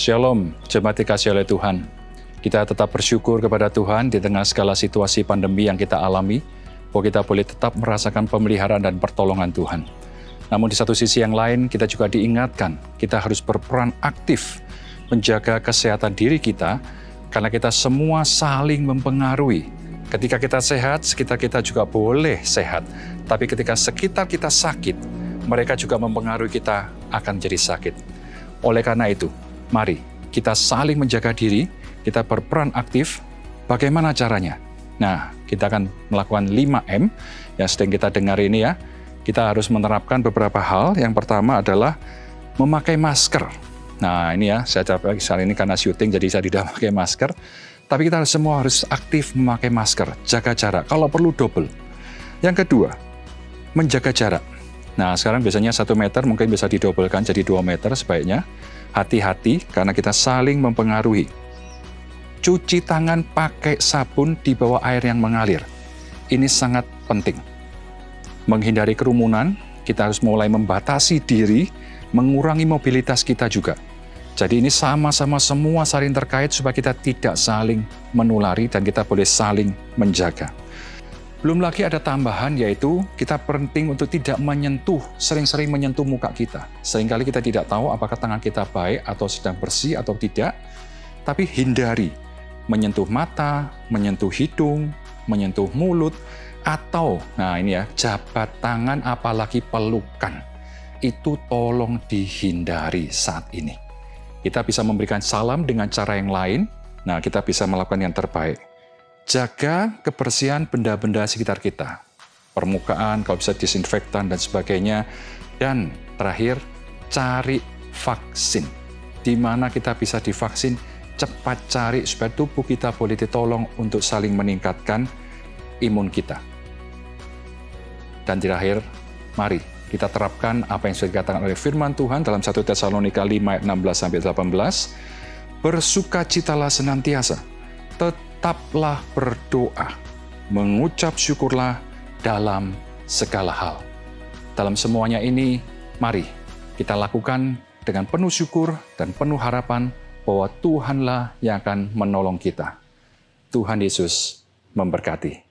Shalom, jemaat dikasihi oleh Tuhan. Kita tetap bersyukur kepada Tuhan di tengah segala situasi pandemi yang kita alami, bahwa kita boleh tetap merasakan pemeliharaan dan pertolongan Tuhan. Namun di satu sisi yang lain, kita juga diingatkan, kita harus berperan aktif menjaga kesehatan diri kita, karena kita semua saling mempengaruhi. Ketika kita sehat, sekitar kita juga boleh sehat. Tapi ketika sekitar kita sakit, mereka juga mempengaruhi kita akan jadi sakit. Oleh karena itu, mari kita saling menjaga diri, kita berperan aktif. Bagaimana caranya? Nah, kita akan melakukan 5M yang sedang kita dengar ini ya. Kita harus menerapkan beberapa hal. Yang pertama adalah memakai masker. Nah, ini ya, saya coba saat ini karena syuting jadi saya tidak pakai masker. Tapi kita semua harus aktif memakai masker, jaga jarak, kalau perlu double. Yang kedua, menjaga jarak. Nah, sekarang biasanya 1 meter mungkin bisa didobelkan jadi 2 meter sebaiknya. Hati-hati karena kita saling mempengaruhi. Cuci tangan pakai sabun di bawah air yang mengalir. Ini sangat penting. Menghindari kerumunan, kita harus mulai membatasi diri, mengurangi mobilitas kita juga. Jadi ini sama-sama semua saling terkait supaya kita tidak saling menulari dan kita boleh saling menjaga. Belum lagi ada tambahan yaitu kita penting untuk tidak menyentuh, sering-sering menyentuh muka kita. Seringkali kita tidak tahu apakah tangan kita baik atau sedang bersih atau tidak, tapi hindari menyentuh mata, menyentuh hidung, menyentuh mulut, atau, nah ini ya, jabat tangan apalagi pelukan. Itu tolong dihindari saat ini. Kita bisa memberikan salam dengan cara yang lain, nah kita bisa melakukan yang terbaik. Jaga kebersihan benda-benda sekitar kita. Permukaan, kalau bisa disinfektan dan sebagainya. Dan terakhir, cari vaksin. Di mana kita bisa divaksin, cepat cari supaya tubuh kita boleh ditolong untuk saling meningkatkan imun kita. Dan terakhir, mari kita terapkan apa yang sudah dikatakan oleh firman Tuhan dalam 1 Tesalonika 5 ayat 16-18. Bersukacitalah senantiasa, tetaplah berdoa, mengucap syukurlah dalam segala hal. Dalam semuanya ini, mari kita lakukan dengan penuh syukur dan penuh harapan bahwa Tuhanlah yang akan menolong kita. Tuhan Yesus memberkati.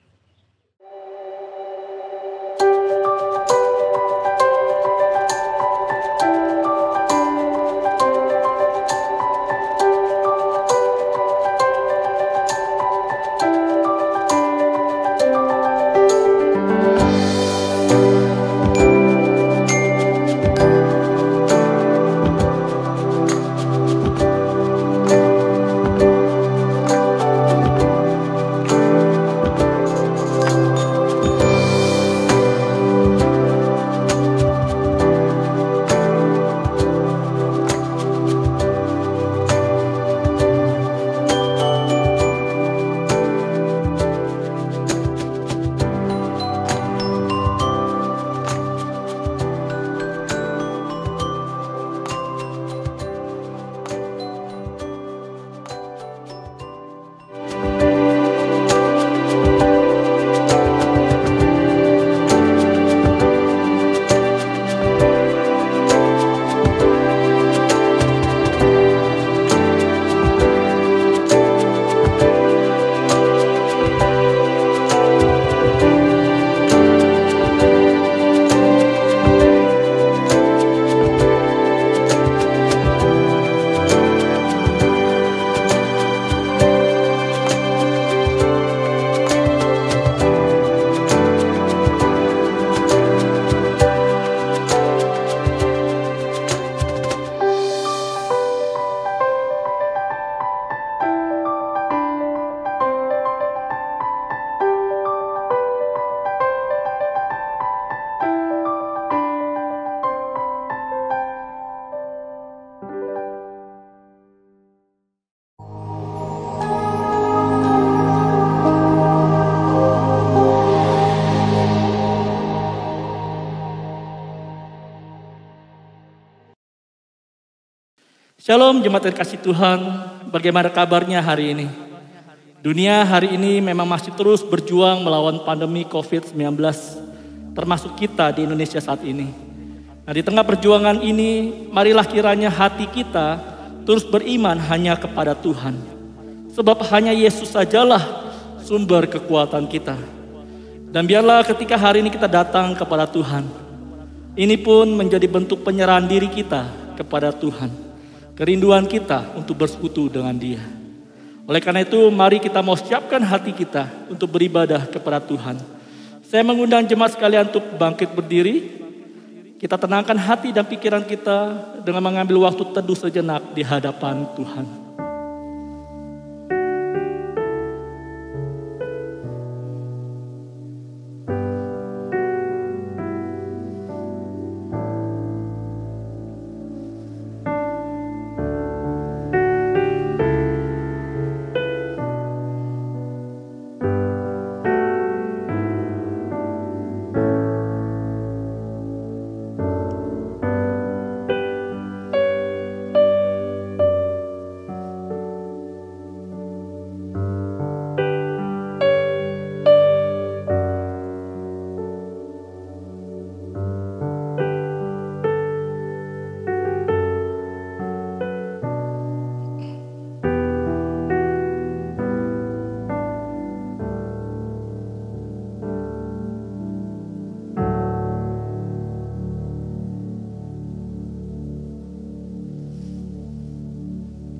Shalom jemaat yang kasih Tuhan, bagaimana kabarnya hari ini? Dunia hari ini memang masih terus berjuang melawan pandemi COVID-19, termasuk kita di Indonesia saat ini. Nah, di tengah perjuangan ini, marilah kiranya hati kita terus beriman hanya kepada Tuhan. Sebab hanya Yesus sajalah sumber kekuatan kita. Dan biarlah ketika hari ini kita datang kepada Tuhan, ini pun menjadi bentuk penyerahan diri kita kepada Tuhan. Kerinduan kita untuk bersekutu dengan Dia. Oleh karena itu, mari kita mau siapkan hati kita untuk beribadah kepada Tuhan. Saya mengundang jemaat sekalian untuk bangkit berdiri. Kita tenangkan hati dan pikiran kita dengan mengambil waktu teduh sejenak di hadapan Tuhan.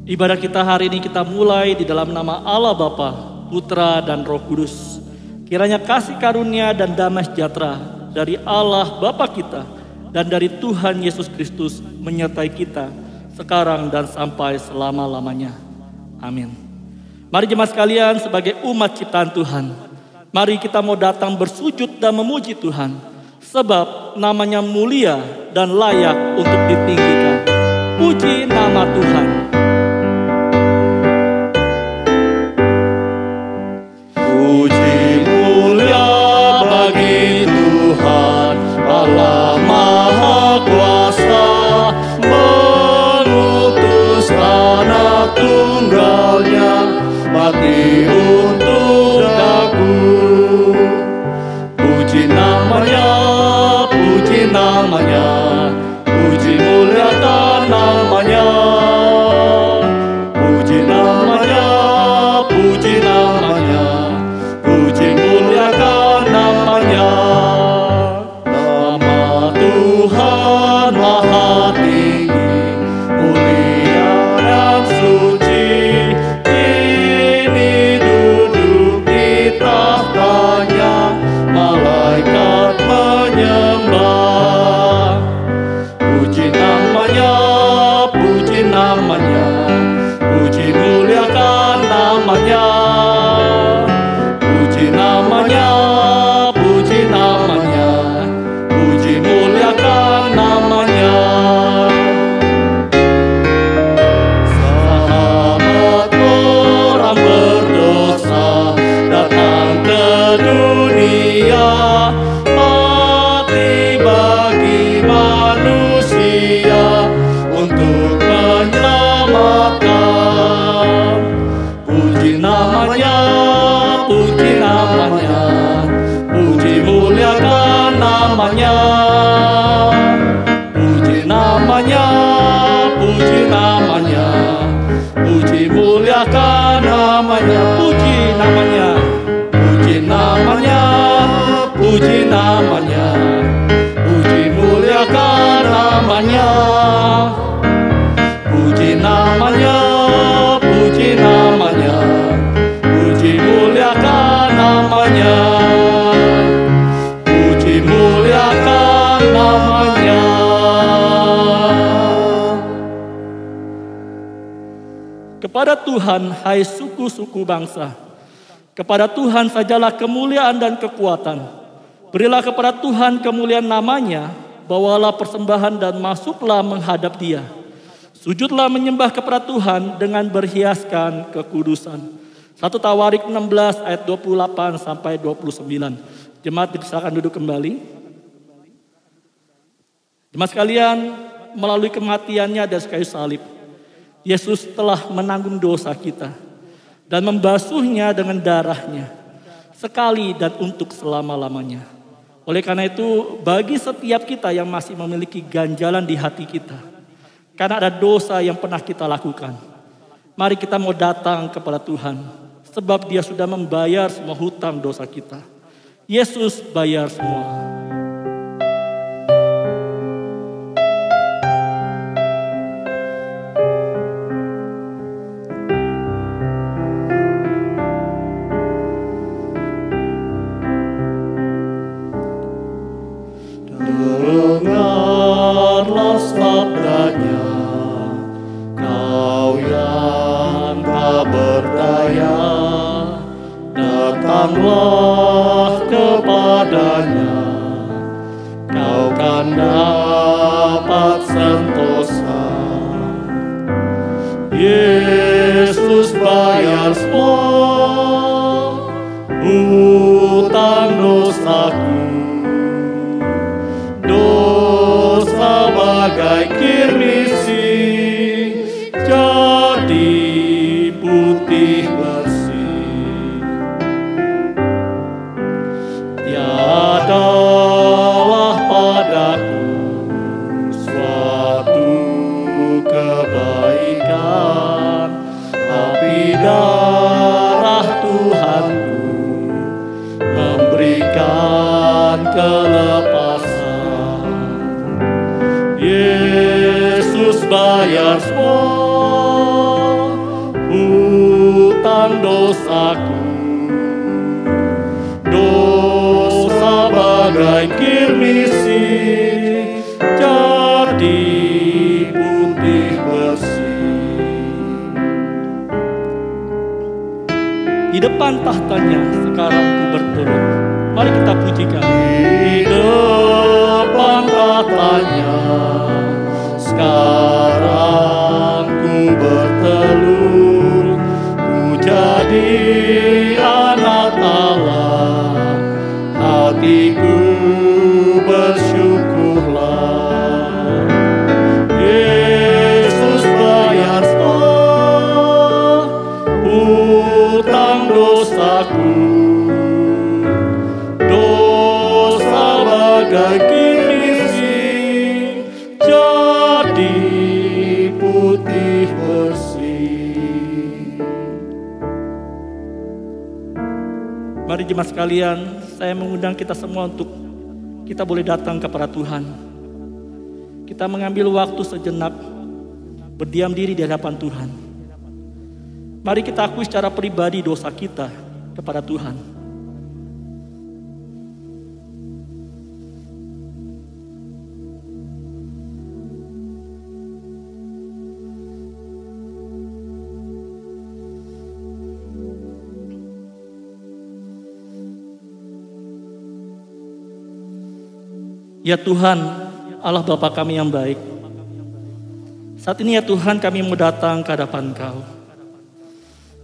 Ibadah kita hari ini kita mulai di dalam nama Allah Bapa, Putra dan Roh Kudus. Kiranya kasih karunia dan damai sejahtera dari Allah Bapa kita dan dari Tuhan Yesus Kristus menyertai kita sekarang dan sampai selama-lamanya. Amin. Mari jemaat sekalian, sebagai umat ciptaan Tuhan, mari kita mau datang bersujud dan memuji Tuhan, sebab namanya mulia dan layak untuk ditinggikan. Puji nama Tuhan. Puji mulia bagi Tuhan Allah Maha Kuasa, mengutus anak tunggalnya mati untuk aku. Puji namanya, puji namanya, puji muliakan namanya. Puji namanya, puji namanya, puji muliakan namanya. Nama Tuhan Maha tinggi, mulia dan suci. Ini duduk di tahtanya, malaikat menyembah. Puji namanya, puji namanya, puji muliakan namanya. Puji namanya, puji namanya, puji muliakan namanya. Sahabat orang berdosa datang ke dunia, mati bagi manusia untuk menyelamatkan. Puji namanya, puji namanya, puji muliakan namanya. Puji namanya, puji namanya, puji muliakan namanya. Puji namanya, puji namanya, puji namanya, puji muliakan namanya. Puji namanya, puji namanya, puji muliakan namanya. Puji muliakan namanya. Kepada Tuhan, hai suku-suku bangsa, kepada Tuhan sajalah kemuliaan dan kekuatan. Berilah kepada Tuhan kemuliaan namanya, bawalah persembahan dan masuklah menghadap Dia. Sujudlah menyembah kepada Tuhan dengan berhiaskan kekudusan. 1 Tawarik 16 ayat 28 sampai 29. Jemaat dipersilakan duduk kembali. Jemaat sekalian, melalui kematiannya dari kayu salib, Yesus telah menanggung dosa kita dan membasuhnya dengan darahnya sekali dan untuk selama-lamanya. Oleh karena itu, bagi setiap kita yang masih memiliki ganjalan di hati kita, Karena ada dosa yang pernah kita lakukan. Mari kita mau datang kepada Tuhan. Sebab Dia sudah membayar semua hutang dosa kita. Yesus bayar semua. Dengarlah sabdanya, kau yang tak berdaya, datanglah kepadanya, kau kan dapat sentosa. Yesus bayar semua hutang dosaku. Dosa bagai kirmisi jadi putih bersih. Tiadalah padaku suatu kebaikan, tapi darah Tuhanku memberikan kelepasan. Yesus bayar semua hutang dosaku. Dosa bagai kirmisi jadi putih bersih. Di depan tahtanya sekarang ku berturut. Mari kita pujikan. Di depan tahtanya sekarang ku bertelur, ku jadi anak Allah, hatiku bersyukurlah. Yesus bayar semua hutang dosaku. Dosa bagai kirmisi jadi putih bersih. Mari jemaat sekalian, saya mengundang kita semua untuk kita boleh datang kepada Tuhan. Kita mengambil waktu sejenak, berdiam diri di hadapan Tuhan. Mari kita akui secara pribadi dosa kita kepada Tuhan. Ya Tuhan, Allah Bapa kami yang baik. Saat ini ya Tuhan kami mau datang ke hadapan Engkau.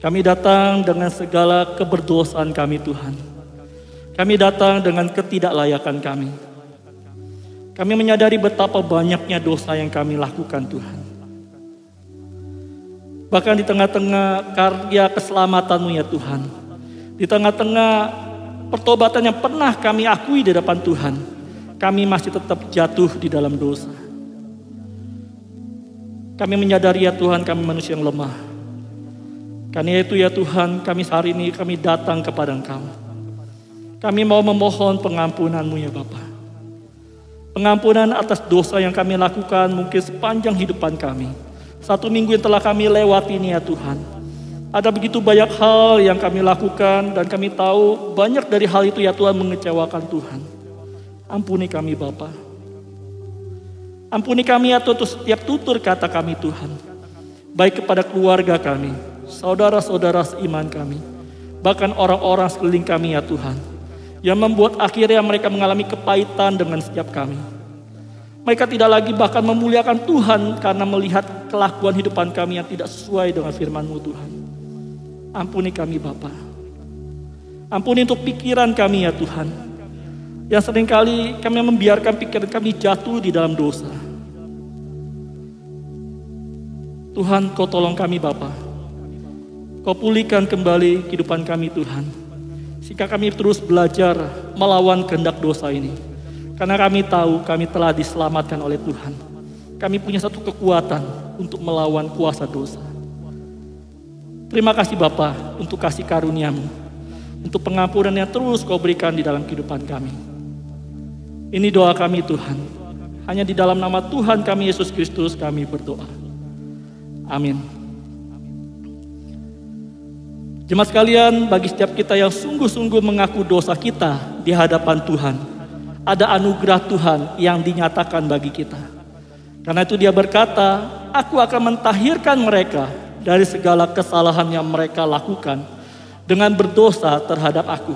Kami datang dengan segala keberdosaan kami Tuhan. Kami datang dengan ketidaklayakan kami. Kami menyadari betapa banyaknya dosa yang kami lakukan Tuhan. Bahkan di tengah-tengah karya keselamatan-Mu ya Tuhan. Di tengah-tengah pertobatan yang pernah kami akui di depan Tuhan. Kami masih tetap jatuh di dalam dosa. Kami menyadari ya Tuhan kami manusia yang lemah. Karena itu ya Tuhan kami hari ini kami datang kepada Engkau. Kami mau memohon pengampunan-Mu ya Bapa. Pengampunan atas dosa yang kami lakukan mungkin sepanjang hidupan kami. 1 minggu yang telah kami lewati ini ya Tuhan. Ada begitu banyak hal yang kami lakukan dan kami tahu banyak dari hal itu ya Tuhan mengecewakan Tuhan. Ampuni kami Bapa. Ampuni kami atas setiap tutur kata kami Tuhan. Baik kepada keluarga kami, saudara-saudara seiman kami. Bahkan orang-orang sekeliling kami ya Tuhan. Yang membuat akhirnya mereka mengalami kepahitan dengan setiap kami. Mereka tidak lagi bahkan memuliakan Tuhan karena melihat kelakuan hidupan kami yang tidak sesuai dengan firman-Mu Tuhan. Ampuni kami Bapa. Ampuni untuk pikiran kami ya Tuhan. Yang seringkali kami membiarkan pikiran kami jatuh di dalam dosa. Tuhan, Kau tolong kami Bapa. Kau pulihkan kembali kehidupan kami Tuhan. Sehingga kami terus belajar melawan kehendak dosa ini. Karena kami tahu kami telah diselamatkan oleh Tuhan. kami punya satu kekuatan untuk melawan kuasa dosa. Terima kasih Bapa untuk kasih karunia-Mu, untuk pengampunan yang terus Kau berikan di dalam kehidupan kami. Ini doa kami Tuhan, hanya di dalam nama Tuhan kami Yesus Kristus kami berdoa. Amin. Jemaat sekalian, bagi setiap kita yang sungguh-sungguh mengaku dosa kita di hadapan Tuhan, ada anugerah Tuhan yang dinyatakan bagi kita. Karena itu Dia berkata, aku akan mentahirkan mereka dari segala kesalahan yang mereka lakukan dengan berdosa terhadap aku.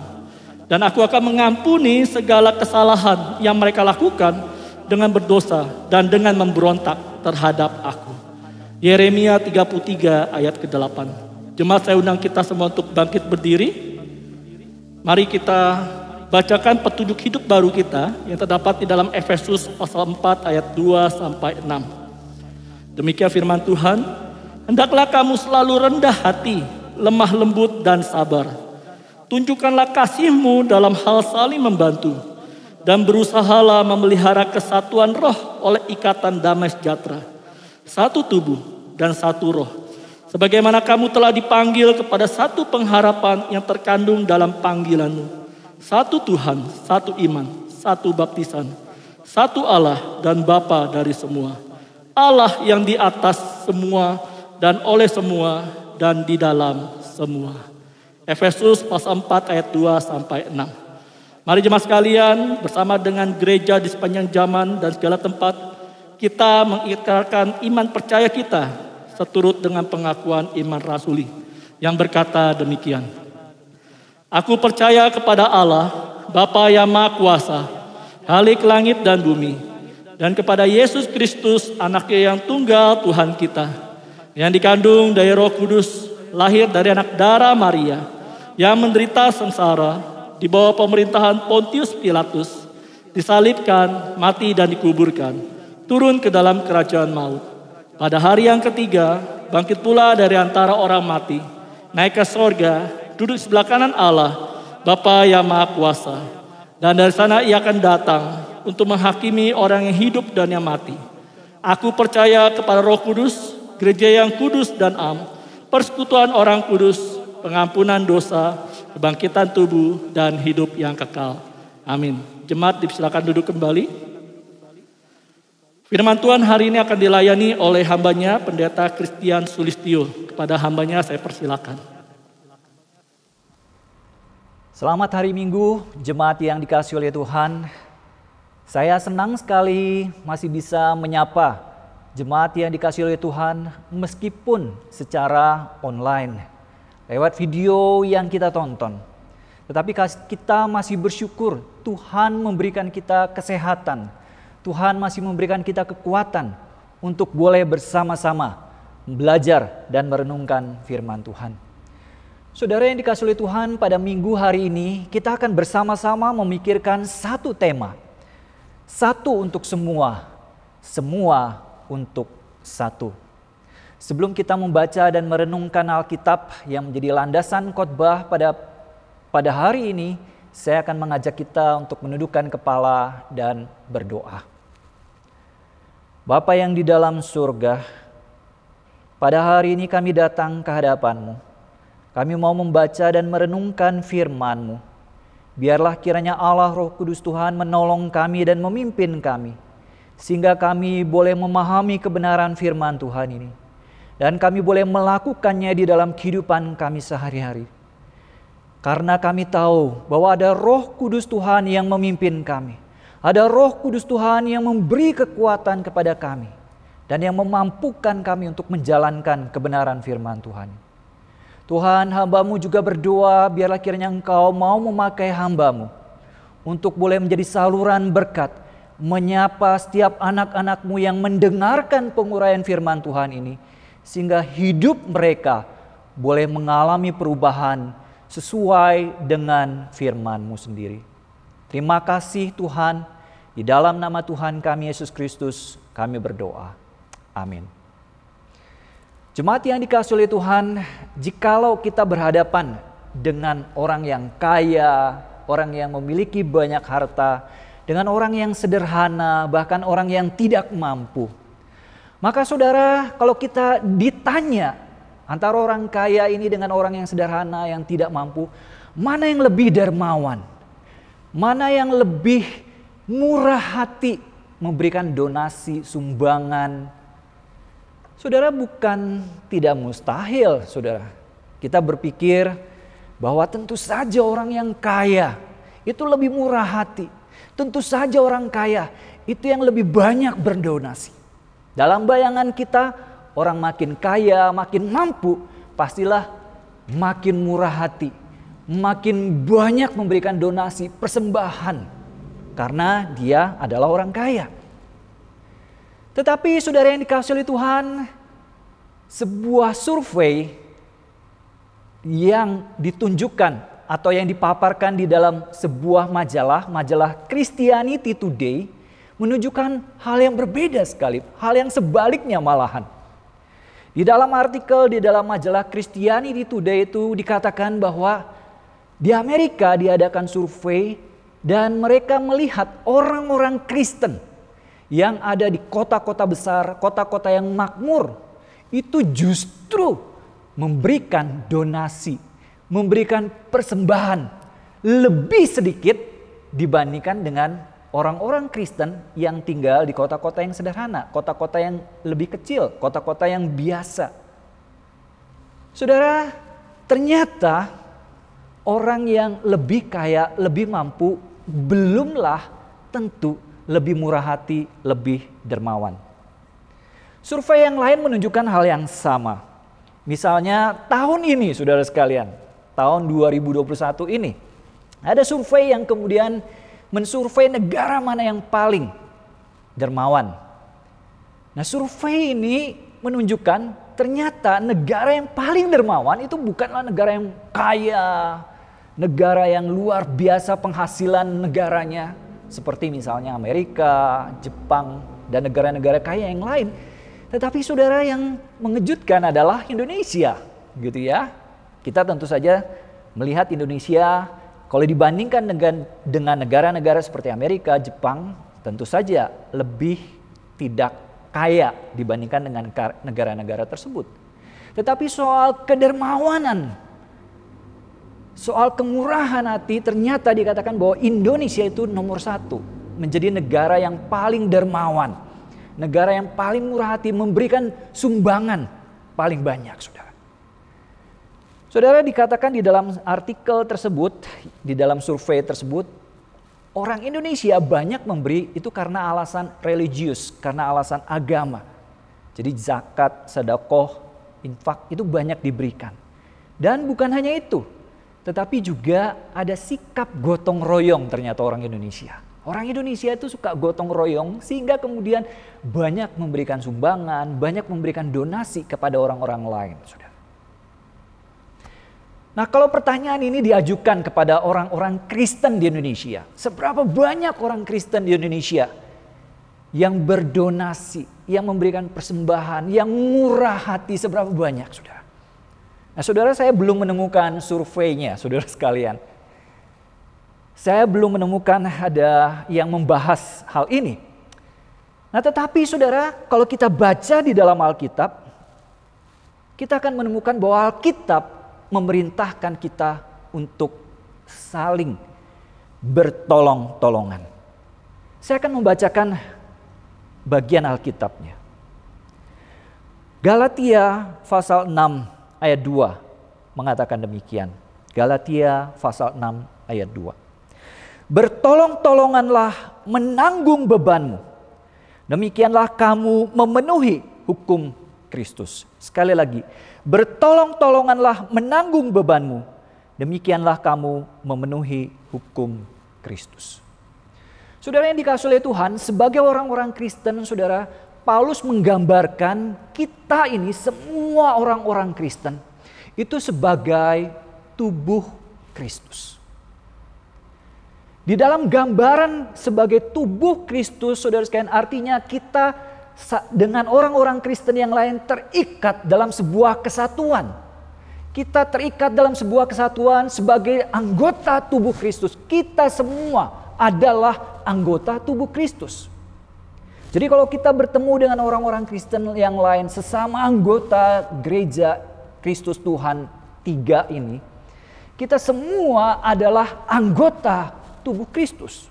Dan aku akan mengampuni segala kesalahan yang mereka lakukan dengan berdosa dan dengan memberontak terhadap aku. Yeremia 33 ayat ke-8. Jemaat, saya undang kita semua untuk bangkit berdiri. Mari kita bacakan petunjuk hidup baru kita yang terdapat di dalam Efesus pasal 4 ayat 2 sampai 6. Demikian firman Tuhan, hendaklah kamu selalu rendah hati, lemah lembut dan sabar. Tunjukkanlah kasih-Mu dalam hal saling membantu dan berusahalah memelihara kesatuan roh oleh ikatan damai sejahtera. Satu tubuh dan satu roh. Sebagaimana kamu telah dipanggil kepada satu pengharapan yang terkandung dalam panggilan-Mu. Satu Tuhan, satu iman, satu baptisan, satu Allah dan Bapa dari semua. Allah yang di atas semua dan oleh semua dan di dalam semua. Efesus pasal 4 ayat 2 sampai 6. Mari jemaat sekalian, bersama dengan gereja di sepanjang zaman dan segala tempat, kita mengikrarkan iman percaya kita seturut dengan pengakuan iman rasuli yang berkata demikian. Aku percaya kepada Allah, Bapa yang Maha Kuasa, Khalik langit dan bumi, dan kepada Yesus Kristus, Anaknya yang tunggal Tuhan kita, yang dikandung dari Roh Kudus, lahir dari anak darah Maria, yang menderita sengsara di bawah pemerintahan Pontius Pilatus, disalibkan, mati dan dikuburkan, turun ke dalam kerajaan maut. Pada hari yang ketiga, bangkit pula dari antara orang mati, naik ke sorga, duduk sebelah kanan Allah, Bapa yang Maha Kuasa. Dan dari sana Ia akan datang untuk menghakimi orang yang hidup dan yang mati. Aku percaya kepada Roh Kudus, gereja yang kudus dan am, persekutuan orang kudus, pengampunan dosa, kebangkitan tubuh, dan hidup yang kekal. Amin. Jemaat dipersilakan duduk kembali. Firman Tuhan hari ini akan dilayani oleh hambanya, Pendeta Christian Sulistyo. Kepada hambanya saya persilakan. Selamat hari Minggu, jemaat yang dikasihi oleh Tuhan. Saya senang sekali masih bisa menyapa jemaat yang dikasihi oleh Tuhan meskipun secara online, lewat video yang kita tonton. Tetapi kita masih bersyukur Tuhan memberikan kita kesehatan. Tuhan masih memberikan kita kekuatan untuk boleh bersama-sama belajar dan merenungkan firman Tuhan. Saudara yang dikasihi oleh Tuhan, pada minggu hari ini kita akan bersama-sama memikirkan satu tema. Satu untuk semua, semua untuk satu. Sebelum kita membaca dan merenungkan Alkitab yang menjadi landasan khotbah pada hari ini, saya akan mengajak kita untuk menundukkan kepala dan berdoa. Bapa yang di dalam surga, pada hari ini kami datang ke hadapan-Mu. Kami mau membaca dan merenungkan firman-Mu. Biarlah kiranya Allah Roh Kudus Tuhan menolong kami dan memimpin kami, sehingga kami boleh memahami kebenaran firman Tuhan ini. Dan kami boleh melakukannya di dalam kehidupan kami sehari-hari. Karena kami tahu bahwa ada Roh Kudus Tuhan yang memimpin kami. Ada Roh Kudus Tuhan yang memberi kekuatan kepada kami. Dan yang memampukan kami untuk menjalankan kebenaran firman Tuhan. Tuhan, hamba-Mu juga berdoa biarlah kiranya Engkau mau memakai hamba-Mu untuk boleh menjadi saluran berkat, menyapa setiap anak-anak-Mu yang mendengarkan penguraian firman Tuhan ini, sehingga hidup mereka boleh mengalami perubahan sesuai dengan firman-Mu sendiri. Terima kasih Tuhan, di dalam nama Tuhan kami Yesus Kristus kami berdoa. Amin. Jemaat yang dikasihi oleh Tuhan, jikalau kita berhadapan dengan orang yang kaya, orang yang memiliki banyak harta, dengan orang yang sederhana, bahkan orang yang tidak mampu, Maka saudara, kalau kita ditanya antara orang kaya ini dengan orang yang sederhana, yang tidak mampu, mana yang lebih dermawan? Mana yang lebih murah hati memberikan donasi, sumbangan? Saudara, bukan tidak mustahil, saudara. Kita berpikir bahwa tentu saja orang yang kaya itu lebih murah hati. Tentu saja orang kaya itu yang lebih banyak berdonasi. Dalam bayangan kita, orang makin kaya, makin mampu, pastilah makin murah hati, makin banyak memberikan donasi, persembahan, karena dia adalah orang kaya. Tetapi saudara yang dikasihi oleh Tuhan, sebuah survei yang ditunjukkan atau yang dipaparkan di dalam sebuah majalah Christianity Today, menunjukkan hal yang berbeda sekali, hal yang sebaliknya malahan. Di dalam artikel di dalam majalah Christianity Today itu dikatakan bahwa di Amerika diadakan survei dan mereka melihat orang-orang Kristen yang ada di kota-kota besar, kota-kota yang makmur, itu justru memberikan donasi, memberikan persembahan lebih sedikit dibandingkan dengan orang-orang Kristen yang tinggal di kota-kota yang sederhana, kota-kota yang lebih kecil, kota-kota yang biasa. Saudara, ternyata orang yang lebih kaya, lebih mampu, belumlah tentu lebih murah hati, lebih dermawan. Survei yang lain menunjukkan hal yang sama. Misalnya tahun ini, saudara sekalian, tahun 2021 ini, ada survei yang kemudian mensurvei negara mana yang paling dermawan. Nah, survei ini menunjukkan ternyata negara yang paling dermawan itu bukanlah negara yang kaya, negara yang luar biasa penghasilan negaranya, seperti misalnya Amerika, Jepang, dan negara-negara kaya yang lain. Tetapi saudara, yang mengejutkan adalah Indonesia, gitu ya. Kita tentu saja melihat Indonesia kalau dibandingkan dengan negara-negara seperti Amerika, Jepang, tentu saja lebih tidak kaya dibandingkan dengan negara-negara tersebut. Tetapi soal kedermawanan, soal kemurahan hati, ternyata dikatakan bahwa Indonesia itu nomor 1, menjadi negara yang paling dermawan, negara yang paling murah hati, memberikan sumbangan paling banyak, saudara. Saudara, dikatakan di dalam artikel tersebut, di dalam survei tersebut, orang Indonesia banyak memberi itu karena alasan religius, karena alasan agama. Jadi zakat, sedekah, infak itu banyak diberikan. Dan bukan hanya itu, tetapi juga ada sikap gotong royong ternyata orang Indonesia. Orang Indonesia itu suka gotong royong sehingga kemudian banyak memberikan sumbangan, banyak memberikan donasi kepada orang-orang lain, saudara. Nah, kalau pertanyaan ini diajukan kepada orang-orang Kristen di Indonesia, seberapa banyak orang Kristen di Indonesia yang berdonasi, yang memberikan persembahan, yang murah hati, seberapa banyak, saudara? Nah, saudara, saya belum menemukan surveinya, saudara sekalian. Saya belum menemukan ada yang membahas hal ini. Nah, tetapi saudara, kalau kita baca di dalam Alkitab, kita akan menemukan bahwa Alkitab memerintahkan kita untuk saling bertolong-tolongan. Saya akan membacakan bagian Alkitabnya. Galatia pasal 6 ayat 2 mengatakan demikian. Galatia pasal 6 ayat 2. Bertolong-tolonganlah menanggung bebanmu. Demikianlah kamu memenuhi hukum Kristus. Sekali lagi, bertolong-tolonganlah menanggung bebanmu. Demikianlah kamu memenuhi hukum Kristus. Saudara yang dikasihi oleh Tuhan, sebagai orang-orang Kristen, saudara, Paulus menggambarkan kita ini semua orang-orang Kristen itu sebagai tubuh Kristus. Di dalam gambaran sebagai tubuh Kristus, saudara sekalian, artinya kita dengan orang-orang Kristen yang lain terikat dalam sebuah kesatuan. Kita terikat dalam sebuah kesatuan sebagai anggota tubuh Kristus. Kita semua adalah anggota tubuh Kristus. Jadi kalau kita bertemu dengan orang-orang Kristen yang lain, sesama anggota gereja Kristus Tuhan 3 ini, kita semua adalah anggota tubuh Kristus.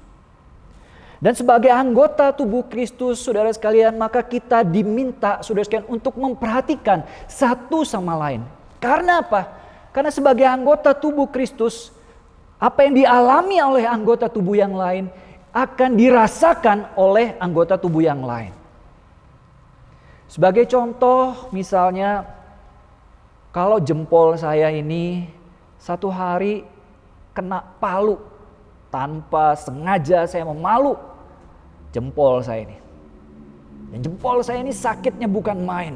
Dan sebagai anggota tubuh Kristus, saudara sekalian, maka kita diminta, saudara sekalian, untuk memperhatikan satu sama lain. Karena apa? Karena sebagai anggota tubuh Kristus, apa yang dialami oleh anggota tubuh yang lain akan dirasakan oleh anggota tubuh yang lain. Sebagai contoh, misalnya kalau jempol saya ini satu hari kena palu, tanpa sengaja saya memalu jempol saya ini. Dan jempol saya ini sakitnya bukan main.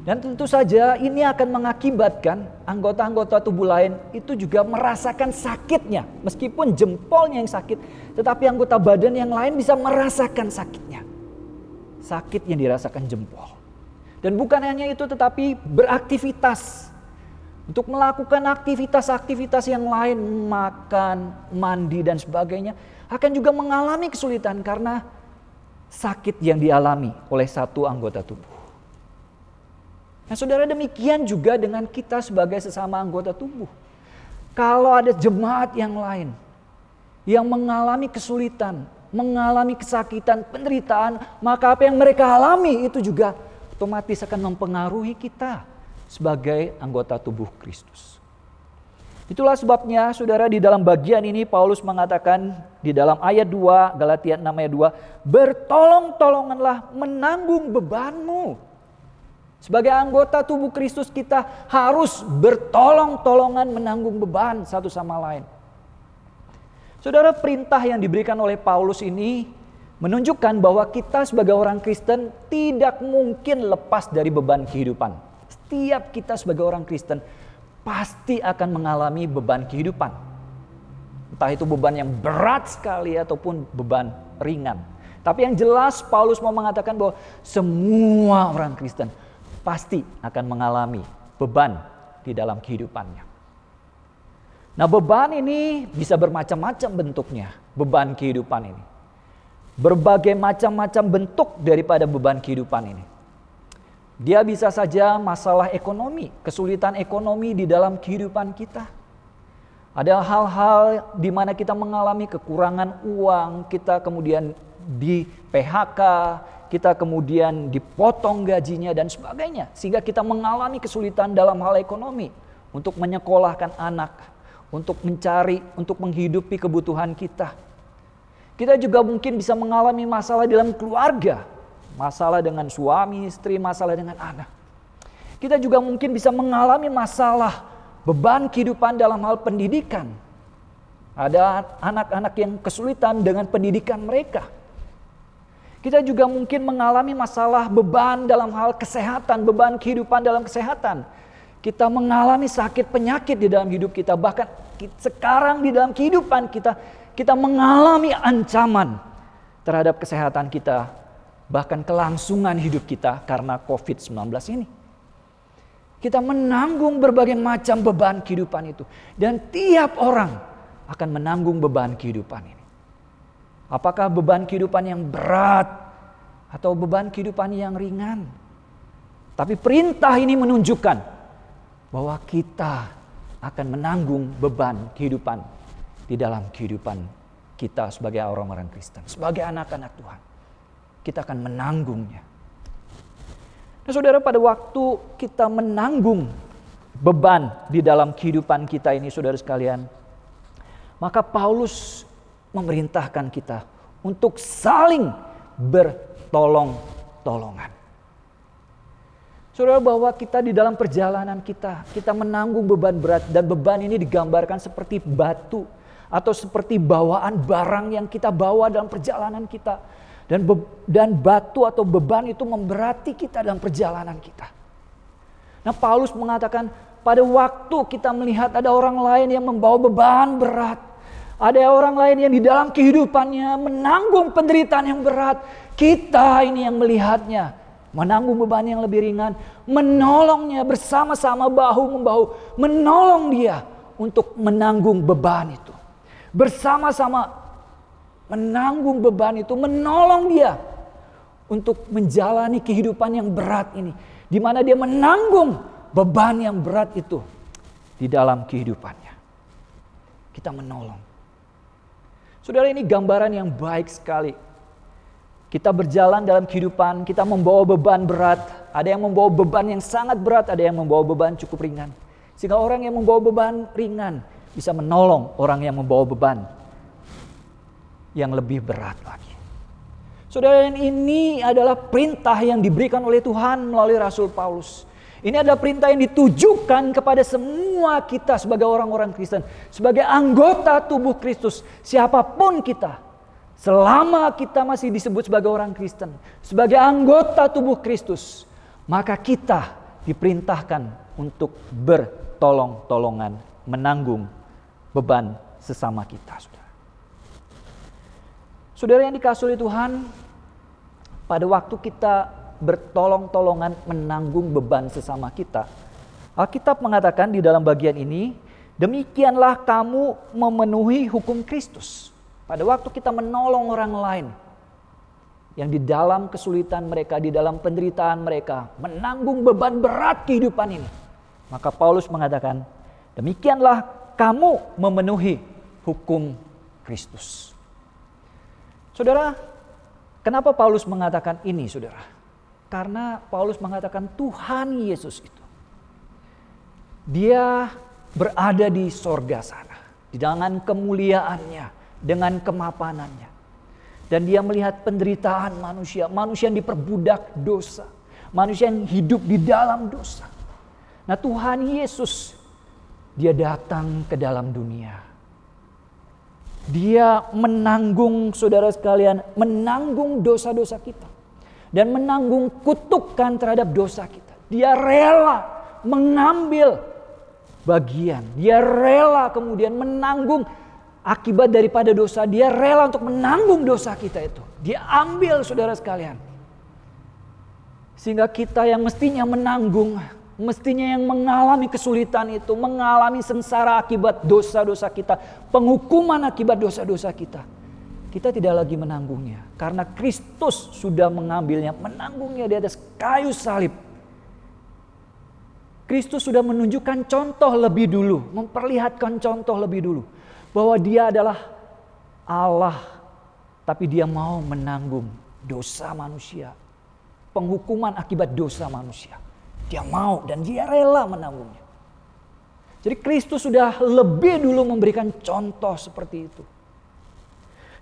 Dan tentu saja ini akan mengakibatkan anggota-anggota tubuh lain itu juga merasakan sakitnya. Meskipun jempolnya yang sakit, tetapi anggota badan yang lain bisa merasakan sakitnya. Sakit yang dirasakan jempol. Dan bukan hanya itu, tetapi beraktivitas. Untuk melakukan aktivitas-aktivitas yang lain, makan, mandi dan sebagainya, akan juga mengalami kesulitan karena sakit yang dialami oleh satu anggota tubuh. Nah saudara, demikian juga dengan kita sebagai sesama anggota tubuh. Kalau ada jemaat yang lain yang mengalami kesulitan, mengalami kesakitan, penderitaan, maka apa yang mereka alami itu juga otomatis akan mempengaruhi kita sebagai anggota tubuh Kristus. Itulah sebabnya saudara, di dalam bagian ini Paulus mengatakan di dalam ayat 2, Galatia 6 ayat 2, bertolong-tolonganlah menanggung bebanmu. Sebagai anggota tubuh Kristus kita harus bertolong-tolongan menanggung beban satu sama lain. Saudara, perintah yang diberikan oleh Paulus ini menunjukkan bahwa kita sebagai orang Kristen tidak mungkin lepas dari beban kehidupan. Setiap kita sebagai orang Kristen pasti akan mengalami beban kehidupan. Entah itu beban yang berat sekali ataupun beban ringan. Tapi yang jelas Paulus mau mengatakan bahwa semua orang Kristen pasti akan mengalami beban di dalam kehidupannya. Nah, beban ini bisa bermacam-macam bentuknya, beban kehidupan ini. Berbagai macam-macam bentuk daripada beban kehidupan ini. Dia bisa saja masalah ekonomi, kesulitan ekonomi di dalam kehidupan kita. Ada hal-hal di mana kita mengalami kekurangan uang, kita kemudian di PHK, kita kemudian dipotong gajinya dan sebagainya. Sehingga kita mengalami kesulitan dalam hal ekonomi. Untuk menyekolahkan anak. Untuk mencari, untuk menghidupi kebutuhan kita. Kita juga mungkin bisa mengalami masalah dalam keluarga. Masalah dengan suami, istri, masalah dengan anak. Kita juga mungkin bisa mengalami masalah beban kehidupan dalam hal pendidikan. Ada anak-anak yang kesulitan dengan pendidikan mereka. Kita juga mungkin mengalami masalah beban dalam hal kesehatan, beban kehidupan dalam kesehatan. Kita mengalami sakit penyakit di dalam hidup kita. Bahkan sekarang di dalam kehidupan kita mengalami ancaman terhadap kesehatan kita. Bahkan kelangsungan hidup kita karena COVID-19 ini. Kita menanggung berbagai macam beban kehidupan itu. Dan tiap orang akan menanggung beban kehidupan ini. Apakah beban kehidupan yang berat atau beban kehidupan yang ringan? Tapi perintah ini menunjukkan bahwa kita akan menanggung beban kehidupan di dalam kehidupan kita sebagai orang-orang Kristen, sebagai anak-anak Tuhan. Kita akan menanggungnya. Nah, saudara, pada waktu kita menanggung beban di dalam kehidupan kita ini, saudara sekalian, maka Paulus memerintahkan kita untuk saling bertolong-tolongan. Saudara, bahwa kita di dalam perjalanan kita menanggung beban berat, dan beban ini digambarkan seperti batu atau seperti bawaan barang yang kita bawa dalam perjalanan kita. Dan batu atau beban itu memberati kita dalam perjalanan kita. Nah, Paulus mengatakan pada waktu kita melihat ada orang lain yang membawa beban berat, ada orang lain yang di dalam kehidupannya menanggung penderitaan yang berat, kita ini yang melihatnya menanggung beban yang lebih ringan, menolongnya bersama-sama bahu-membahu, menolong dia untuk menanggung beban itu. Bersama-sama menanggung beban itu, menolong dia untuk menjalani kehidupan yang berat ini, di mana dia menanggung beban yang berat itu di dalam kehidupannya. Kita menolong. Saudara, ini gambaran yang baik sekali. Kita berjalan dalam kehidupan, kita membawa beban berat. Ada yang membawa beban yang sangat berat, ada yang membawa beban cukup ringan. Sehingga orang yang membawa beban ringan bisa menolong orang yang membawa beban yang lebih berat lagi. Saudara, ini adalah perintah yang diberikan oleh Tuhan melalui Rasul Paulus. Ini adalah perintah yang ditujukan kepada semua kita sebagai orang-orang Kristen. Sebagai anggota tubuh Kristus, siapapun kita. Selama kita masih disebut sebagai orang Kristen, sebagai anggota tubuh Kristus, maka kita diperintahkan untuk bertolong-tolongan, menanggung beban sesama kita. Saudara yang dikasihi oleh Tuhan, pada waktu kita bertolong-tolongan menanggung beban sesama kita, Alkitab mengatakan di dalam bagian ini, demikianlah kamu memenuhi hukum Kristus. Pada waktu kita menolong orang lain yang di dalam kesulitan mereka, di dalam penderitaan mereka, menanggung beban berat kehidupan ini, maka Paulus mengatakan, demikianlah kamu memenuhi hukum Kristus. Saudara, kenapa Paulus mengatakan ini, saudara? Karena Paulus mengatakan Tuhan Yesus itu, dia berada di sorga sana, dengan kemuliaannya, dengan kemapanannya. Dan dia melihat penderitaan manusia, manusia yang diperbudak dosa, manusia yang hidup di dalam dosa. Nah, Tuhan Yesus, dia datang ke dalam dunia. Dia menanggung, saudara sekalian, menanggung dosa-dosa kita. Dan menanggung kutukan terhadap dosa kita. Dia rela mengambil bagian. Dia rela kemudian menanggung akibat daripada dosa. Dia rela untuk menanggung dosa kita itu. Dia ambil, saudara sekalian. Sehingga kita yang mestinya menanggung, mestinya yang mengalami kesulitan itu, mengalami sengsara akibat dosa-dosa kita, penghukuman akibat dosa-dosa kita, kita tidak lagi menanggungnya. Karena Kristus sudah mengambilnya, menanggungnya di atas kayu salib. Kristus sudah menunjukkan contoh lebih dulu, memperlihatkan contoh lebih dulu. Bahwa dia adalah Allah, tapi dia mau menanggung dosa manusia. Penghukuman akibat dosa manusia. Dia mau dan dia rela menanggungnya. Jadi Kristus sudah lebih dulu memberikan contoh seperti itu.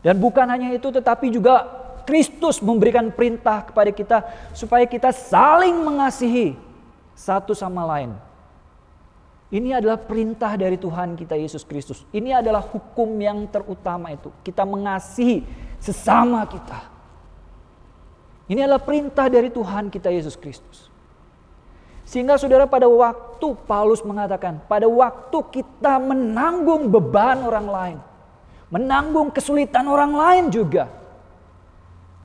Dan bukan hanya itu, tetapi juga Kristus memberikan perintah kepada kita supaya kita saling mengasihi satu sama lain. Ini adalah perintah dari Tuhan kita Yesus Kristus. Ini adalah hukum yang terutama itu. Kita mengasihi sesama kita. Ini adalah perintah dari Tuhan kita Yesus Kristus. Sehingga saudara, pada waktu Paulus mengatakan, pada waktu kita menanggung beban orang lain, menanggung kesulitan orang lain juga,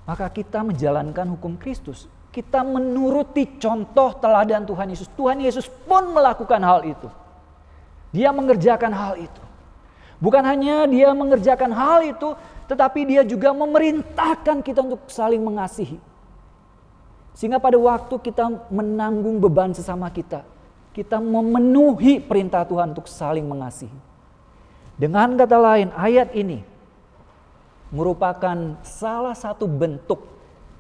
maka kita menjalankan hukum Kristus. Kita menuruti contoh teladan Tuhan Yesus. Tuhan Yesus pun melakukan hal itu. Dia mengerjakan hal itu. Bukan hanya dia mengerjakan hal itu, tetapi dia juga memerintahkan kita untuk saling mengasihi. Sehingga pada waktu kita menanggung beban sesama kita, kita memenuhi perintah Tuhan untuk saling mengasihi. Dengan kata lain, ayat ini merupakan salah satu bentuk,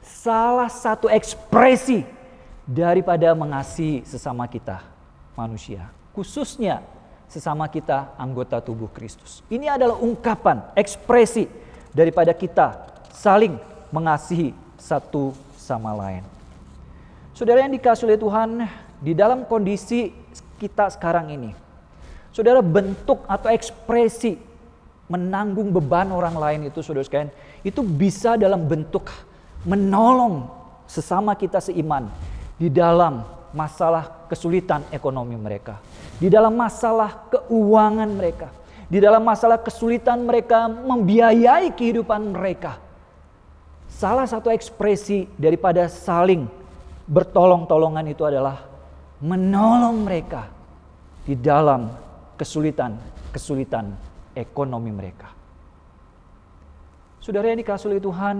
salah satu ekspresi daripada mengasihi sesama kita manusia, khususnya sesama kita anggota tubuh Kristus. Ini adalah ungkapan, ekspresi daripada kita saling mengasihi satu sama lain. Saudara yang dikasihi oleh Tuhan, di dalam kondisi kita sekarang ini, saudara, bentuk atau ekspresi menanggung beban orang lain itu, saudara sekalian, itu bisa dalam bentuk menolong sesama kita seiman di dalam masalah kesulitan ekonomi mereka, di dalam masalah keuangan mereka, di dalam masalah kesulitan mereka membiayai kehidupan mereka. Salah satu ekspresi daripada saling bertolong-tolongan itu adalah menolong mereka di dalam kesulitan ekonomi mereka. Saudara yang dikasihi oleh Tuhan,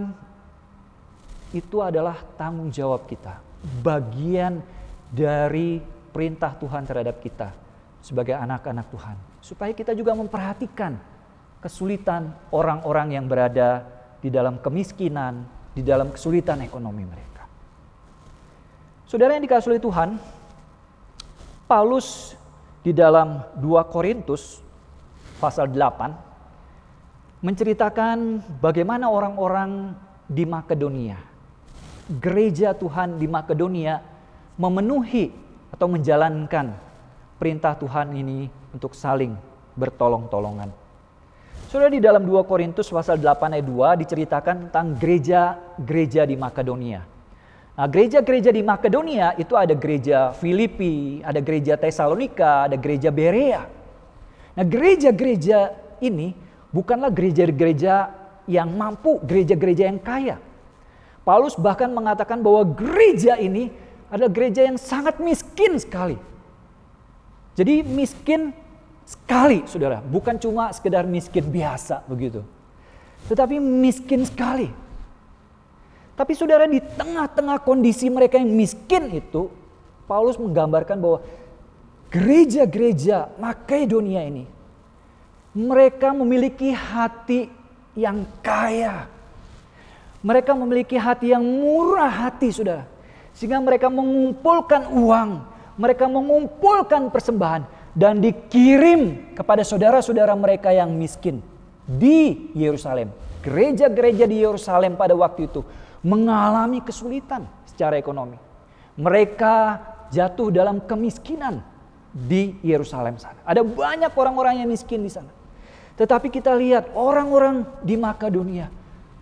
itu adalah tanggung jawab kita. Bagian dari perintah Tuhan terhadap kita sebagai anak-anak Tuhan. Supaya kita juga memperhatikan kesulitan orang-orang yang berada di dalam kemiskinan, di dalam kesulitan ekonomi mereka. Saudara yang dikasihi oleh Tuhan, Paulus di dalam 2 Korintus pasal 8 menceritakan bagaimana orang-orang di Makedonia, gereja Tuhan di Makedonia memenuhi atau menjalankan perintah Tuhan ini untuk saling bertolong-tolongan. Saudara, di dalam 2 Korintus pasal 8 ayat 2 diceritakan tentang gereja-gereja di Makedonia. Nah, gereja-gereja di Makedonia itu ada gereja Filipi, ada gereja Tesalonika, ada gereja Berea. Nah, gereja-gereja ini bukanlah gereja-gereja yang mampu, gereja-gereja yang kaya. Paulus bahkan mengatakan bahwa gereja ini adalah gereja yang sangat miskin sekali. Jadi miskin sekali, saudara. Bukan cuma sekedar miskin biasa begitu. Tetapi miskin sekali. Tapi saudara, di tengah-tengah kondisi mereka yang miskin itu, Paulus menggambarkan bahwa gereja-gereja Makedonia ini, mereka memiliki hati yang kaya. Mereka memiliki hati yang murah hati, saudara. Sehingga mereka mengumpulkan uang, mereka mengumpulkan persembahan dan dikirim kepada saudara-saudara mereka yang miskin di Yerusalem. Gereja-gereja di Yerusalem pada waktu itu mengalami kesulitan secara ekonomi. Mereka jatuh dalam kemiskinan di Yerusalem sana. Ada banyak orang-orang yang miskin di sana. Tetapi kita lihat orang-orang di Makedonia,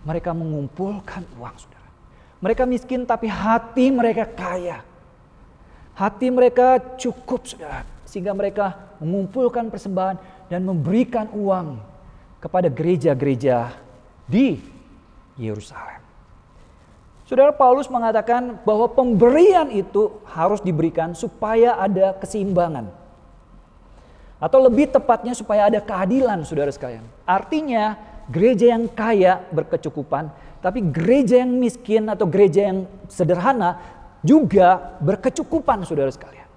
mereka mengumpulkan uang, saudara. Mereka miskin tapi hati mereka kaya. Hati mereka cukup, saudara. Sehingga mereka mengumpulkan persembahan dan memberikan uang kepada gereja-gereja di Yerusalem. Saudara, Paulus mengatakan bahwa pemberian itu harus diberikan supaya ada keseimbangan. Atau lebih tepatnya supaya ada keadilan, saudara sekalian. Artinya gereja yang kaya berkecukupan, tapi gereja yang miskin atau gereja yang sederhana juga berkecukupan, saudara sekalian.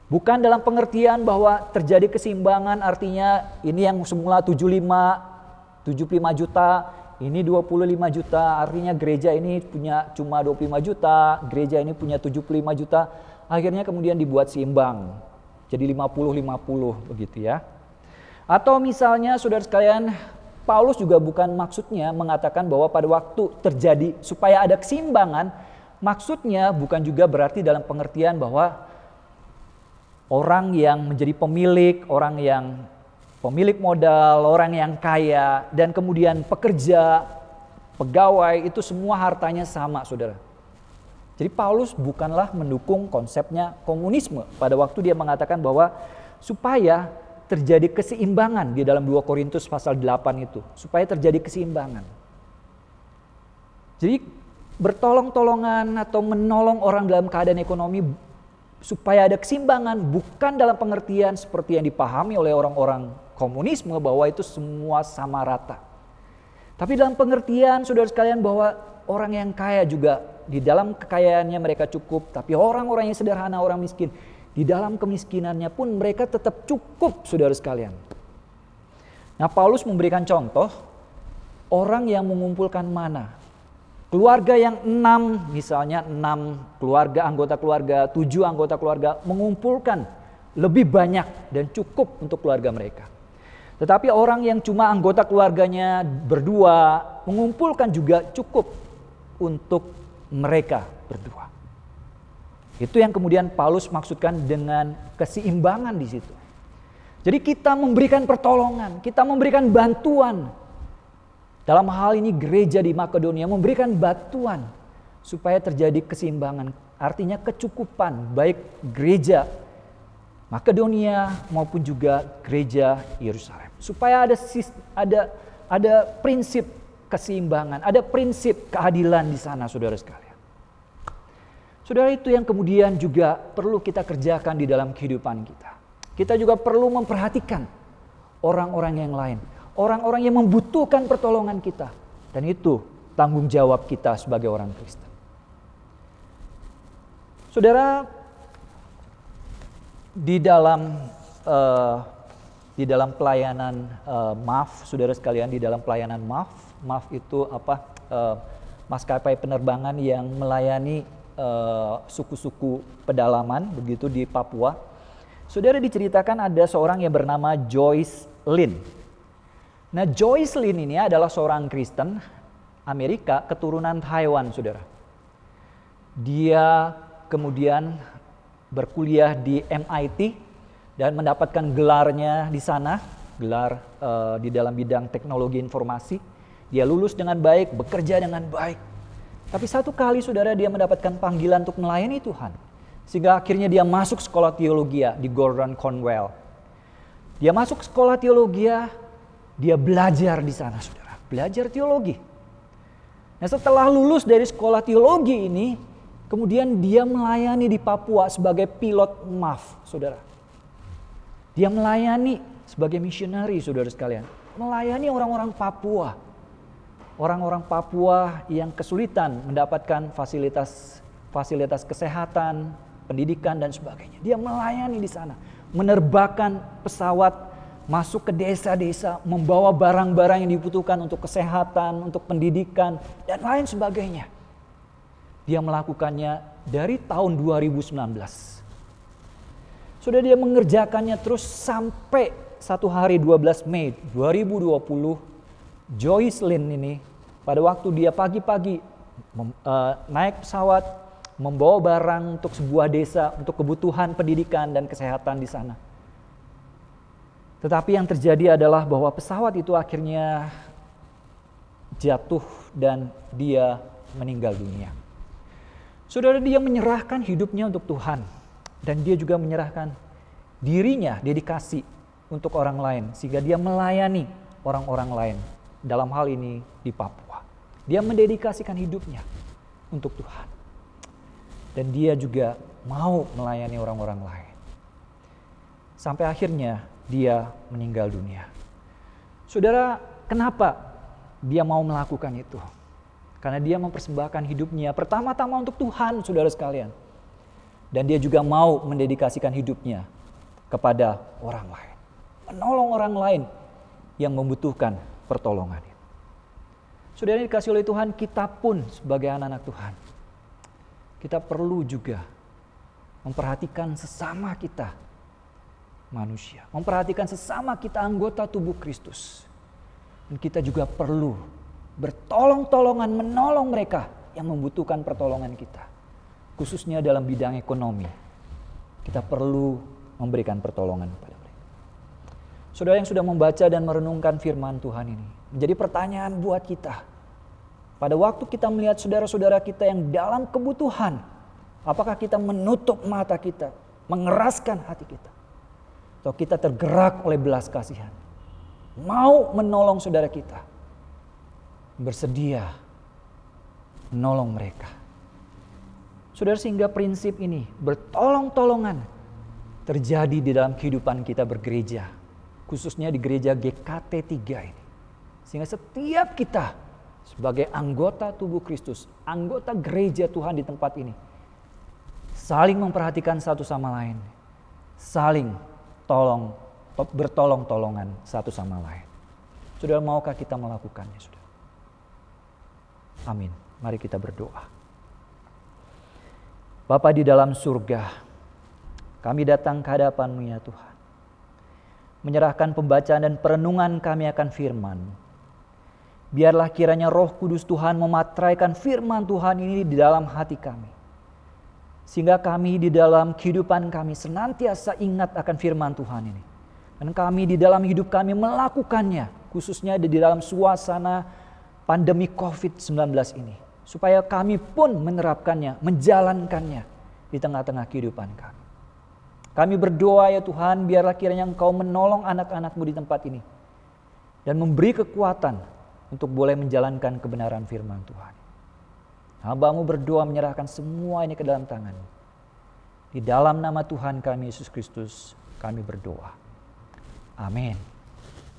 Bukan dalam pengertian bahwa terjadi keseimbangan, artinya ini yang semula 75 juta, ini 25 juta, artinya gereja ini punya cuma 25 juta, gereja ini punya 75 juta, akhirnya kemudian dibuat seimbang. Jadi 50-50 begitu ya. Atau misalnya saudara sekalian, Paulus juga bukan maksudnya mengatakan bahwa pada waktu terjadi supaya ada keseimbangan, maksudnya bukan juga berarti dalam pengertian bahwa orang yang menjadi pemilik, orang yang pemilik modal, orang yang kaya, dan kemudian pekerja, pegawai, itu semua hartanya sama, saudara. Jadi Paulus bukanlah mendukung konsepnya komunisme pada waktu dia mengatakan bahwa supaya terjadi keseimbangan di dalam 2 Korintus pasal 8 itu. Supaya terjadi keseimbangan. Jadi bertolong-tolongan atau menolong orang dalam keadaan ekonomi supaya ada keseimbangan bukan dalam pengertian seperti yang dipahami oleh orang-orang komunisme bahwa itu semua sama rata. Tapi dalam pengertian saudara sekalian bahwa orang yang kaya juga di dalam kekayaannya mereka cukup, tapi orang-orang yang sederhana, orang miskin, di dalam kemiskinannya pun mereka tetap cukup, saudara sekalian. Nah, Paulus memberikan contoh orang yang mengumpulkan mana. Keluarga yang 6, misalnya 6 keluarga, anggota keluarga, 7 anggota keluarga mengumpulkan lebih banyak dan cukup untuk keluarga mereka. Tetapi orang yang cuma anggota keluarganya berdua mengumpulkan juga cukup untuk mereka berdua. Itu yang kemudian Paulus maksudkan dengan keseimbangan di situ. Jadi kita memberikan pertolongan, kita memberikan bantuan. Dalam hal ini gereja di Makedonia memberikan bantuan supaya terjadi keseimbangan. Artinya kecukupan baik gereja Makedonia maupun juga gereja Yerusalem. Supaya ada prinsip keseimbangan, ada prinsip keadilan di sana, saudara sekalian. Saudara, itu yang kemudian juga perlu kita kerjakan di dalam kehidupan kita. Kita juga perlu memperhatikan orang-orang yang lain, orang-orang yang membutuhkan pertolongan kita. Dan itu tanggung jawab kita sebagai orang Kristen. Saudara, di dalam pelayanan MAF, saudara sekalian, di dalam pelayanan MAF itu maskapai penerbangan yang melayani suku-suku pedalaman begitu di Papua. Saudara, diceritakan ada seorang yang bernama Joyce Lin. Nah, Joyce Lin ini adalah seorang Kristen Amerika keturunan Taiwan, saudara. Dia kemudian berkuliah di MIT dan mendapatkan gelarnya di sana, gelar di dalam bidang teknologi informasi. Dia lulus dengan baik, bekerja dengan baik. Tapi satu kali, saudara, dia mendapatkan panggilan untuk melayani Tuhan. Sehingga akhirnya dia masuk sekolah teologi di Gordon Conwell. Dia masuk sekolah teologi, dia belajar di sana, saudara. Belajar teologi. Nah, setelah lulus dari sekolah teologi ini, kemudian dia melayani di Papua sebagai pilot MAF, saudara. Dia melayani sebagai misionari, saudara sekalian. Melayani orang-orang Papua. Orang-orang Papua yang kesulitan mendapatkan fasilitas kesehatan, pendidikan dan sebagainya. Dia melayani di sana, menerbangkan pesawat masuk ke desa-desa, membawa barang-barang yang dibutuhkan untuk kesehatan, untuk pendidikan dan lain sebagainya. Dia melakukannya dari tahun 2019. Sudah dia mengerjakannya terus sampai satu hari 12 Mei 2020, Joyce Lin ini pada waktu dia pagi-pagi naik pesawat, membawa barang untuk sebuah desa, untuk kebutuhan pendidikan dan kesehatan di sana. Tetapi yang terjadi adalah bahwa pesawat itu akhirnya jatuh dan dia meninggal dunia. Saudara, dia menyerahkan hidupnya untuk Tuhan. Dan dia juga menyerahkan dirinya, dedikasi untuk orang lain. Sehingga dia melayani orang-orang lain. Dalam hal ini di Papua. Dia mendedikasikan hidupnya untuk Tuhan. Dan dia juga mau melayani orang-orang lain. Sampai akhirnya dia meninggal dunia. Saudara, kenapa dia mau melakukan itu? Karena dia mempersembahkan hidupnya pertama-tama untuk Tuhan, saudara sekalian. Dan dia juga mau mendedikasikan hidupnya kepada orang lain. Menolong orang lain yang membutuhkan pertolongan. Saudara, dikasih oleh Tuhan, kita pun sebagai anak-anak Tuhan, kita perlu juga memperhatikan sesama kita manusia. Memperhatikan sesama kita anggota tubuh Kristus. Dan kita juga perlu bertolong-tolongan menolong mereka yang membutuhkan pertolongan kita. Khususnya dalam bidang ekonomi. Kita perlu memberikan pertolongan kepada mereka. Saudara yang sudah membaca dan merenungkan firman Tuhan ini, menjadi pertanyaan buat kita. Pada waktu kita melihat saudara-saudara kita yang dalam kebutuhan, apakah kita menutup mata kita, mengeraskan hati kita? Atau kita tergerak oleh belas kasihan? Mau menolong saudara kita? Bersedia menolong mereka. Saudara, sehingga prinsip ini bertolong-tolongan terjadi di dalam kehidupan kita bergereja. Khususnya di gereja GKT 3 ini. Sehingga setiap kita sebagai anggota tubuh Kristus, anggota gereja Tuhan di tempat ini, saling memperhatikan satu sama lain. Saling bertolong-tolongan satu sama lain. Saudara, maukah kita melakukannya, saudara? Amin. Mari kita berdoa. Bapa di dalam surga, kami datang ke hadapan-Mu ya Tuhan. Menyerahkan pembacaan dan perenungan kami akan firman-Mu. Biarlah kiranya Roh Kudus Tuhan mematraikan firman Tuhan ini di dalam hati kami. Sehingga kami di dalam kehidupan kami senantiasa ingat akan firman Tuhan ini. Dan kami di dalam hidup kami melakukannya. Khususnya di dalam suasana pandemi COVID-19 ini. Supaya kami pun menerapkannya, menjalankannya di tengah-tengah kehidupan kami. Kami berdoa ya Tuhan, biarlah kiranya Engkau menolong anak-anak-Mu di tempat ini. Dan memberi kekuatan untuk boleh menjalankan kebenaran firman Tuhan. Hamba-Mu berdoa menyerahkan semua ini ke dalam tangan-Mu. Di dalam nama Tuhan kami Yesus Kristus kami berdoa. Amin.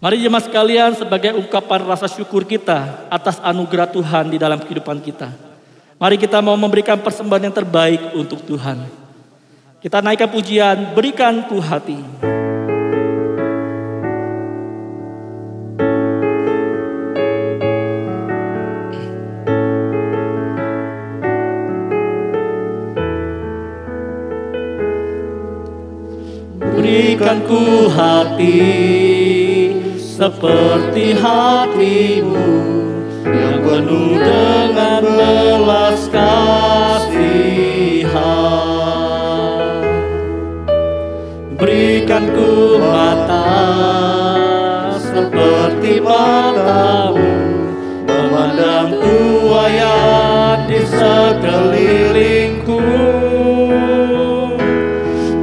Mari jemaat sekalian, sebagai ungkapan rasa syukur kita atas anugerah Tuhan di dalam kehidupan kita, mari kita mau memberikan persembahan yang terbaik untuk Tuhan. Kita naikkan pujian, berikan ku hati. Berikan ku hati seperti hatimu yang penuh dengan belas kasihan. Berikan ku mata seperti matamu, memandang tuayan di sekelilingku.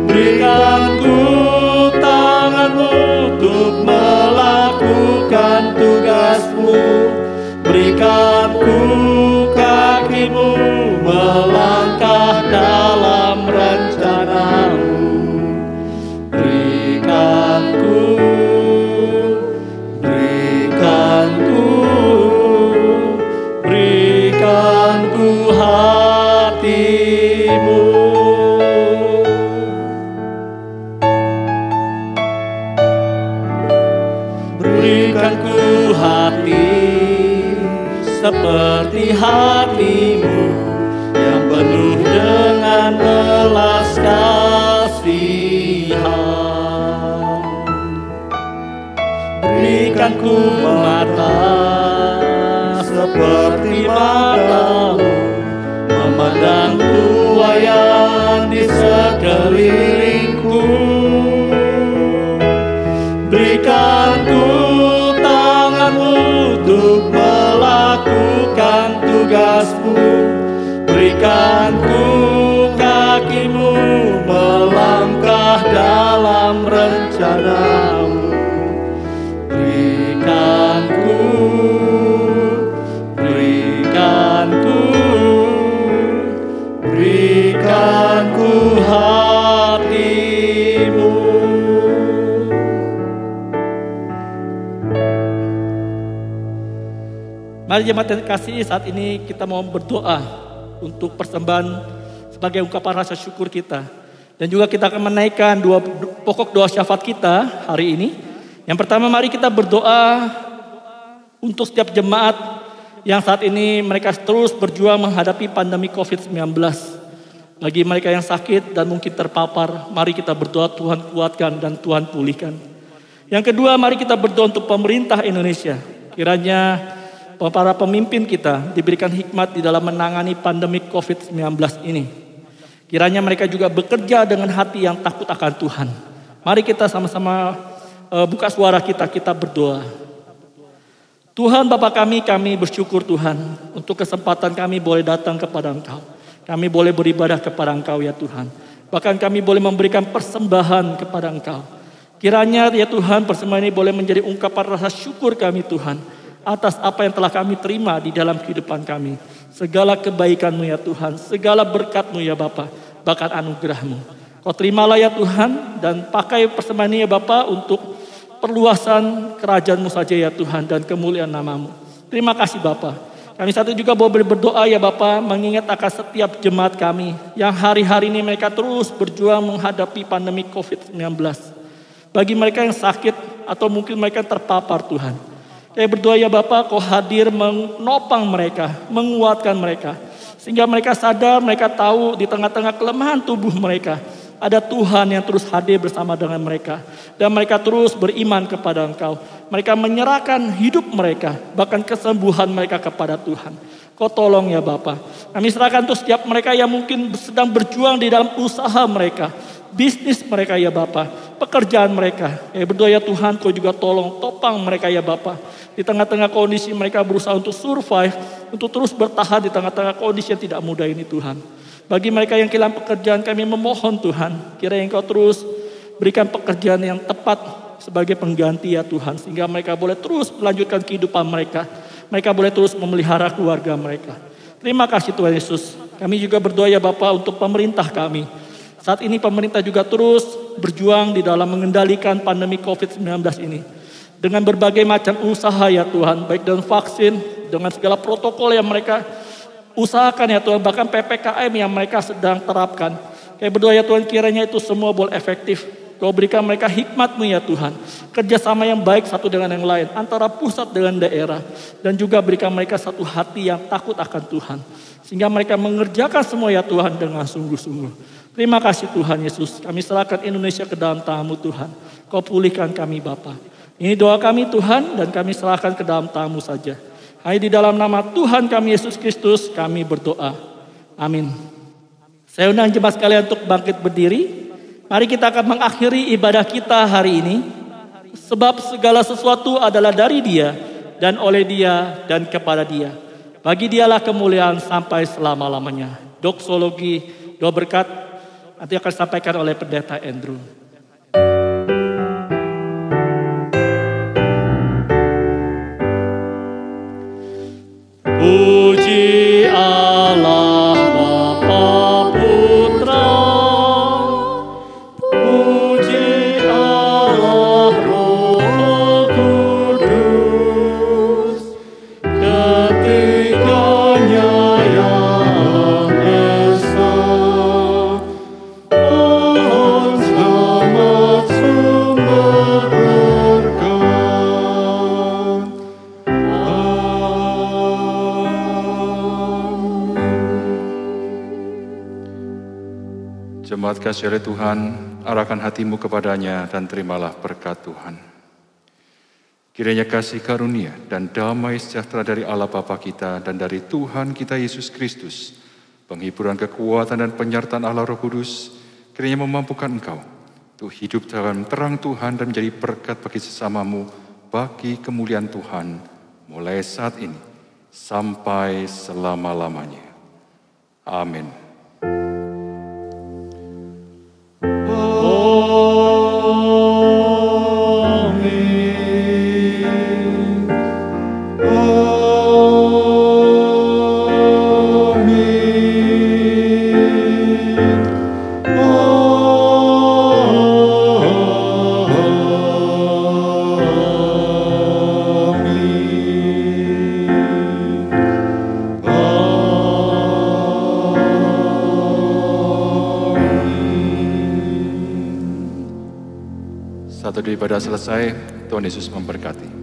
Berikan ku tanganmu untuk melakukan tugasmu. Berikan ku kakimu melangkah dalam rencanamu. Berikan ku hatimu. Berikan ku hati seperti hatimu yang penuh dengan belas kasihan. Berikan ku mata seperti matamu, memandang tuayan di sekelilingku. Berikan ku tanganmu untuk melakukan tugasmu. Berikan ku kakimu melangkah dalam rencanamu. Berikan ku hatimu. Mari jemaat yang kasih, saat ini kita mau berdoa untuk persembahan sebagai ungkapan rasa syukur kita. Dan juga kita akan menaikkan dua pokok doa syafaat kita hari ini. Yang pertama, mari kita berdoa untuk setiap jemaat yang saat ini mereka terus berjuang menghadapi pandemi COVID-19. Bagi mereka yang sakit dan mungkin terpapar, mari kita berdoa Tuhan kuatkan dan Tuhan pulihkan. Yang kedua, mari kita berdoa untuk pemerintah Indonesia. Kiranya para pemimpin kita diberikan hikmat di dalam menangani pandemi COVID-19 ini. Kiranya mereka juga bekerja dengan hati yang takut akan Tuhan. Mari kita sama-sama buka suara kita berdoa. Tuhan Bapa kami bersyukur Tuhan untuk kesempatan kami boleh datang kepada Engkau. Kami boleh beribadah kepada Engkau ya Tuhan. Bahkan kami boleh memberikan persembahan kepada Engkau. Kiranya ya Tuhan, persembahan ini boleh menjadi ungkapan rasa syukur kami Tuhan atas apa yang telah kami terima di dalam kehidupan kami. Segala kebaikan-Mu ya Tuhan, segala berkat-Mu ya Bapa, bahkan anugerah-Mu. Kau terimalah ya Tuhan, dan pakai persembahan ini ya Bapa untuk perluasan kerajaan-Mu saja ya Tuhan, dan kemuliaan nama-Mu. Terima kasih Bapa. Kami satu juga boleh berdoa ya Bapa, mengingat akan setiap jemaat kami yang hari-hari ini mereka terus berjuang menghadapi pandemi COVID-19. Bagi mereka yang sakit atau mungkin mereka terpapar Tuhan, saya berdoa ya Bapa, Kau hadir menopang mereka, menguatkan mereka. Sehingga mereka sadar, mereka tahu di tengah-tengah kelemahan tubuh mereka, ada Tuhan yang terus hadir bersama dengan mereka. Dan mereka terus beriman kepada Engkau. Mereka menyerahkan hidup mereka, bahkan kesembuhan mereka kepada Tuhan. Kau tolong ya Bapa. Kami serahkan untuk setiap mereka yang mungkin sedang berjuang di dalam usaha mereka, bisnis mereka ya Bapa, pekerjaan mereka. Ya berdoa ya Tuhan, Kau juga topang mereka ya Bapa. Di tengah-tengah kondisi mereka berusaha untuk survive, untuk terus bertahan di tengah-tengah kondisi yang tidak mudah ini Tuhan. Bagi mereka yang kehilangan pekerjaan, kami memohon Tuhan, kiranya Engkau terus berikan pekerjaan yang tepat sebagai pengganti ya Tuhan. Sehingga mereka boleh terus melanjutkan kehidupan mereka. Mereka boleh terus memelihara keluarga mereka. Terima kasih Tuhan Yesus. Kami juga berdoa ya Bapa untuk pemerintah kami. Saat ini pemerintah juga terus berjuang di dalam mengendalikan pandemi COVID-19 ini. dengan berbagai macam usaha ya Tuhan, baik dengan vaksin, dengan segala protokol yang mereka usahakan ya Tuhan, bahkan PPKM yang mereka sedang terapkan. Kayak berdoa ya Tuhan, kiranya itu semua boleh efektif. Kau berikan mereka hikmat-Mu ya Tuhan, kerjasama yang baik satu dengan yang lain, antara pusat dengan daerah. Dan juga berikan mereka satu hati yang takut akan Tuhan, sehingga mereka mengerjakan semua ya Tuhan dengan sungguh-sungguh. Terima kasih Tuhan Yesus, kami serahkan Indonesia ke dalam tangan-Mu Tuhan. Kau pulihkan kami Bapa. Ini doa kami Tuhan, dan kami serahkan ke dalam tangan-Mu saja. Hanya di dalam nama Tuhan kami Yesus Kristus kami berdoa. Amin. Saya undang jemaat sekalian untuk bangkit berdiri. Mari kita akan mengakhiri ibadah kita hari ini. Sebab segala sesuatu adalah dari Dia, dan oleh Dia, dan kepada Dia. Bagi Dialah kemuliaan sampai selama-lamanya. Doksologi, doa berkat, nanti akan disampaikan oleh Pendeta Andrew. Puji Allah Bapa Putra, puji Allah Roh Kudus, ketiganya yang esa, Pohon selamat sumber berkat. Jemaat kasih oleh Tuhan, arahkan hatimu kepadanya dan terimalah berkat Tuhan. Kiranya kasih karunia dan damai sejahtera dari Allah Bapa kita dan dari Tuhan kita Yesus Kristus, penghiburan kekuatan dan penyertaan Allah Roh Kudus, kiranya memampukan engkau untuk hidup dalam terang Tuhan dan menjadi berkat bagi sesamamu, bagi kemuliaan Tuhan, mulai saat ini sampai selama-lamanya. Amin. Satu ibadah selesai, Tuhan Yesus memberkati.